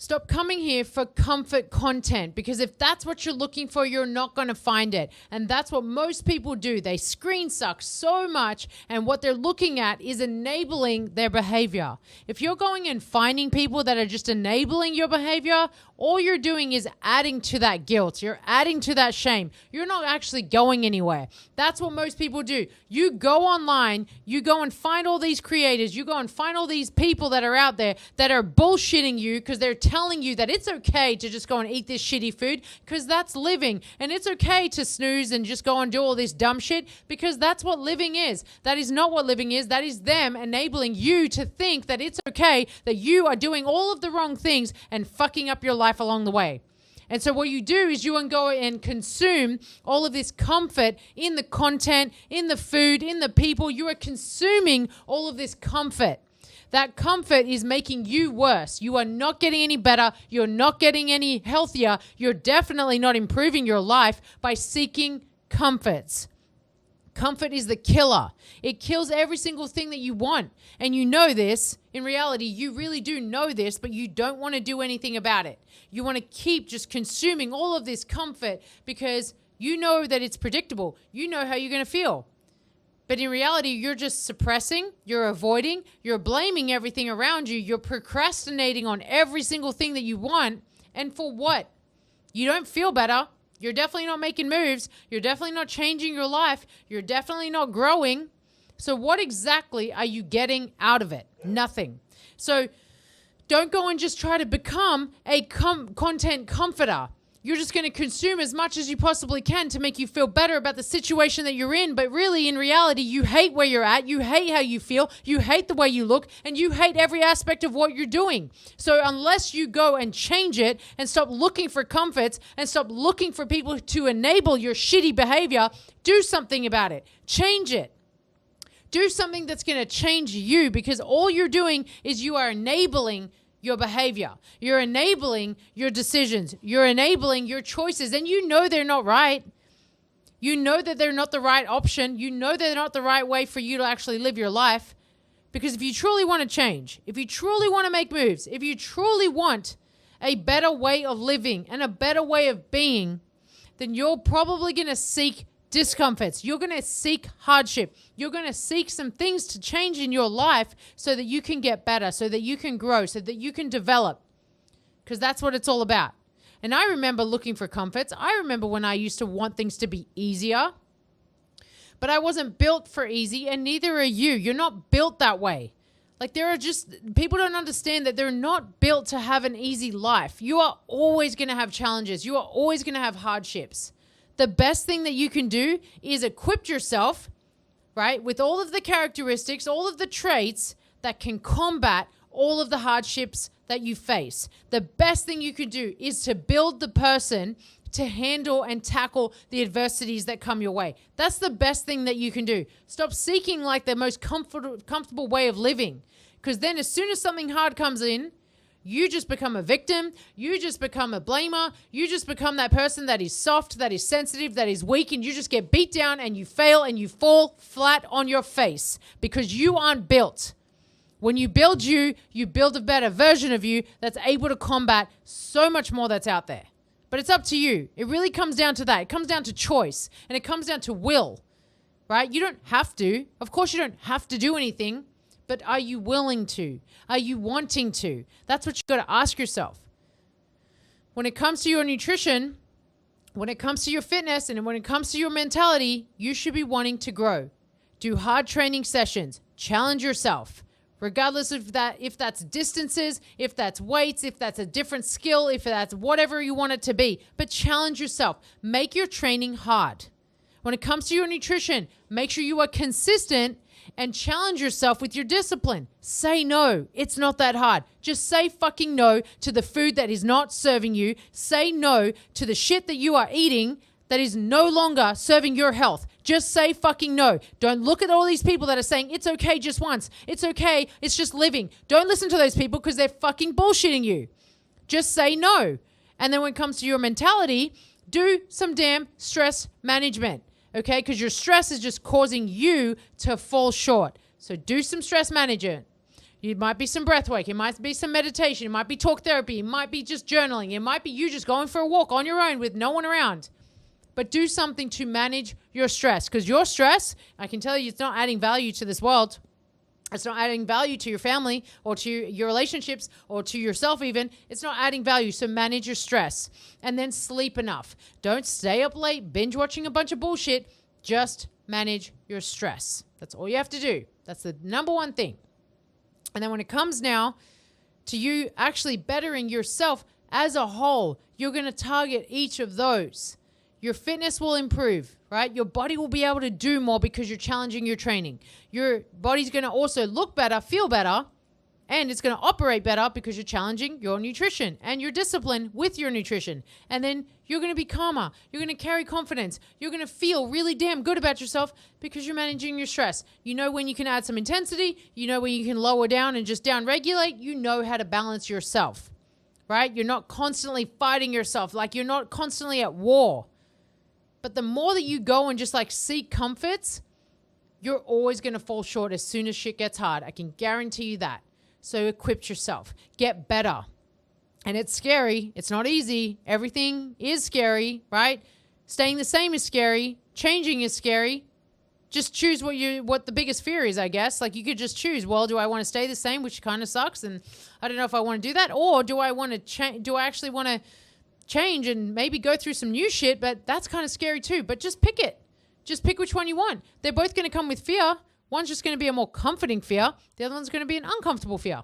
Stop coming here for comfort content, because if that's what you're looking for, you're not going to find it. And that's what most people do. They screen suck so much, and what they're looking at is enabling their behavior. If you're going and finding people that are just enabling your behavior, all you're doing is adding to that guilt. You're adding to that shame. You're not actually going anywhere. That's what most people do. You go online, you go and find all these creators, you go and find all these people that are out there that are bullshitting you because they're telling you that it's okay to just go and eat this shitty food because that's living. And it's okay to snooze and just go and do all this dumb shit because that's what living is. That is not what living is. That is them enabling you to think that it's okay, that you are doing all of the wrong things and fucking up your life along the way. And so what you do is you go and consume all of this comfort in the content, in the food, in the people. You are consuming all of this comfort. That comfort is making you worse. You are not getting any better. You're not getting any healthier. You're definitely not improving your life by seeking comforts. Comfort is the killer. It kills every single thing that you want. And you know this. In reality, you really do know this, but you don't want to do anything about it. You want to keep just consuming all of this comfort because you know that it's predictable. You know how you're going to feel. But in reality, you're just suppressing, you're avoiding, you're blaming everything around you. You're procrastinating on every single thing that you want. And for what? You don't feel better. You're definitely not making moves. You're definitely not changing your life. You're definitely not growing. So what exactly are you getting out of it? Nothing. So don't go and just try to become a content comforter. You're just going to consume as much as you possibly can to make you feel better about the situation that you're in. But really, in reality, you hate where you're at. You hate how you feel. You hate the way you look. And you hate every aspect of what you're doing. So unless you go and change it and stop looking for comforts and stop looking for people to enable your shitty behavior, do something about it. Change it. Do something that's going to change you, because all you're doing is you are enabling your behavior. You're enabling your decisions. You're enabling your choices. And you know they're not right. You know that they're not the right option. You know they're not the right way for you to actually live your life. Because if you truly want to change, if you truly want to make moves, if you truly want a better way of living and a better way of being, then you're probably going to seek discomforts. You're going to seek hardship. You're going to seek some things to change in your life so that you can get better, so that you can grow, so that you can develop. Because that's what it's all about. And I remember looking for comforts. I remember when I used to want things to be easier. But I wasn't built for easy, and neither are you. You're not built that way. Like, there are just, people don't understand that they're not built to have an easy life. You are always going to have challenges. You are always going to have hardships. The best thing that you can do is equip yourself, right, with all of the characteristics, all of the traits that can combat all of the hardships that you face. The best thing you can do is to build the person to handle and tackle the adversities that come your way. That's the best thing that you can do. Stop seeking like the most comfortable way of living, because then as soon as something hard comes in, you just become a victim. You just become a blamer. You just become that person that is soft, that is sensitive, that is weak, and you just get beat down and you fail and you fall flat on your face because you aren't built. When you build you build a better version of you that's able to combat so much more that's out there. But it's up to you. It really comes down to that. It comes down to choice, and it comes down to will, right? You don't have to. Of course, you don't have to do anything. But are you willing to? Are you wanting to? That's what you got to ask yourself. When it comes to your nutrition, when it comes to your fitness, and when it comes to your mentality, you should be wanting to grow. Do hard training sessions. Challenge yourself. Regardless of that, if that's distances, if that's weights, if that's a different skill, if that's whatever you want it to be. But challenge yourself. Make your training hard. When it comes to your nutrition, make sure you are consistent and challenge yourself with your discipline. Say no. It's not that hard. Just say fucking no to the food that is not serving you. Say no to the shit that you are eating that is no longer serving your health. Just say fucking no. Don't look at all these people that are saying it's okay just once. It's okay. It's just living. Don't listen to those people because they're fucking bullshitting you. Just say no. And then when it comes to your mentality, do some damn stress management. Okay, because your stress is just causing you to fall short. So do some stress management. It might be some breath work. It might be some meditation. It might be talk therapy. It might be just journaling. It might be you just going for a walk on your own with no one around. But do something to manage your stress, because your stress, I can tell you, it's not adding value to this world. It's not adding value to your family or to your relationships or to yourself even. It's not adding value. So manage your stress and then sleep enough. Don't stay up late, binge watching a bunch of bullshit. Just manage your stress. That's all you have to do. That's the number one thing. And then when it comes now to you actually bettering yourself as a whole, you're going to target each of those. Your fitness will improve, right? Your body will be able to do more because you're challenging your training. Your body's going to also look better, feel better, and it's going to operate better because you're challenging your nutrition and your discipline with your nutrition. And then you're going to be calmer. You're going to carry confidence. You're going to feel really damn good about yourself because you're managing your stress. You know when you can add some intensity. You know when you can lower down and just down regulate. You know how to balance yourself, right? You're not constantly fighting yourself. Like you're not constantly at war. But the more that you go and just like seek comforts, you're always going to fall short as soon as shit gets hard. I can guarantee you that. So equip yourself. Get better. And it's scary. It's not easy. Everything is scary, right? Staying the same is scary. Changing is scary. Just choose what the biggest fear is, I guess. Like you could just choose, well, do I want to stay the same, which kind of sucks, and I don't know if I want to do that, or do I want to change? Do I actually want to change and maybe go through some new shit? But that's kind of scary too. But just pick it. Just pick which one you want. They're both going to come with fear. One's just going to be a more comforting fear. The other one's going to be an uncomfortable fear.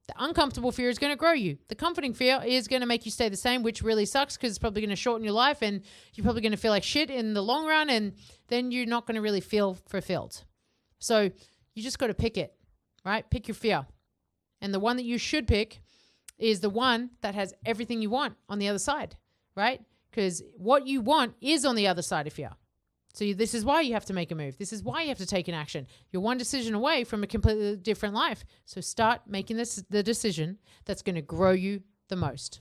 The uncomfortable fear is going to grow you. The comforting fear is going to make you stay the same, which really sucks because it's probably going to shorten your life and you're probably going to feel like shit in the long run, and then you're not going to really feel fulfilled. So you just got to pick it, right? Pick your fear. And the one that you should pick is the one that has everything you want on the other side, right? Because what you want is on the other side of fear. So this is why you have to make a move. This is why you have to take an action. You're one decision away from a completely different life. So start making the decision that's going to grow you the most.